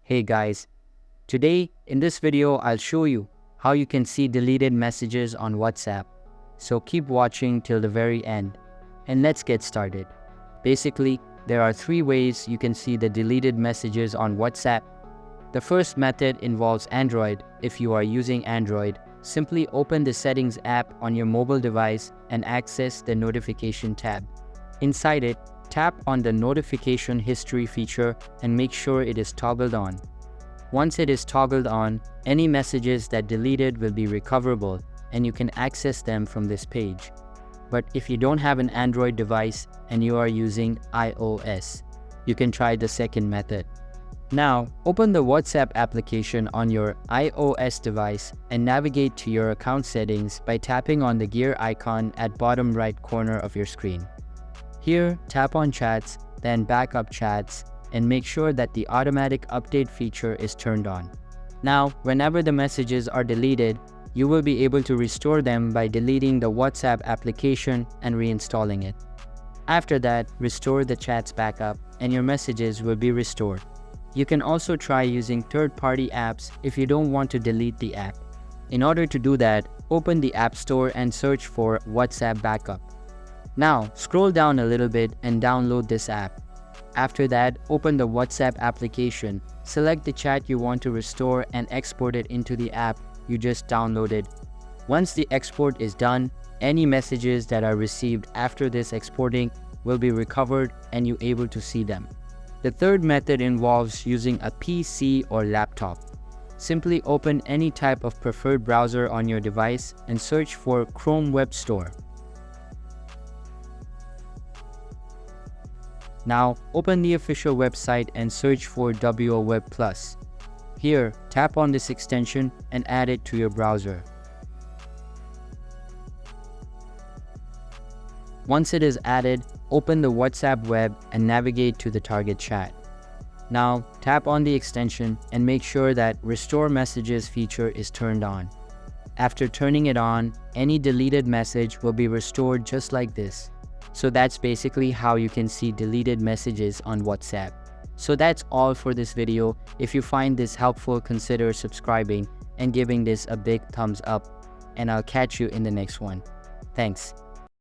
Hey guys, today in this video I'll show you how you can see deleted messages on WhatsApp. So keep watching till the very end and let's get started. Basically, there are three ways you can see the deleted messages on WhatsApp. The first method involves Android. If you are using Android, simply open the Settings app on your mobile device and access the Notification tab. Inside it, tap on the Notification History feature and make sure it is toggled on. Once it is toggled on, any messages that deleted will be recoverable and you can access them from this page. But if you don't have an Android device and you are using iOS, you can try the second method. Now, open the WhatsApp application on your iOS device and navigate to your account settings by tapping on the gear icon at bottom right corner of your screen. Here, tap on Chats, then Backup Chats, and make sure that the automatic update feature is turned on. Now, whenever the messages are deleted, you will be able to restore them by deleting the WhatsApp application and reinstalling it. After that, restore the chats backup and your messages will be restored. You can also try using third-party apps if you don't want to delete the app. In order to do that, open the App Store and search for WhatsApp Backup. Now, scroll down a little bit and download this app. After that, open the WhatsApp application, select the chat you want to restore and export it into the app you just downloaded. Once the export is done, any messages that are received after this exporting will be recovered and you're able to see them. The third method involves using a PC or laptop. Simply open any type of preferred browser on your device and search for Chrome Web Store. Now, open the official website and search for WOWeb Plus. Here, tap on this extension and add it to your browser. Once it is added, open the WhatsApp web and navigate to the target chat. Now, tap on the extension and make sure that Restore Messages feature is turned on. After turning it on, any deleted message will be restored just like this. So that's basically how you can see deleted messages on WhatsApp. So that's all for this video. If you find this helpful, consider subscribing and giving this a big thumbs up. And I'll catch you in the next one. Thanks.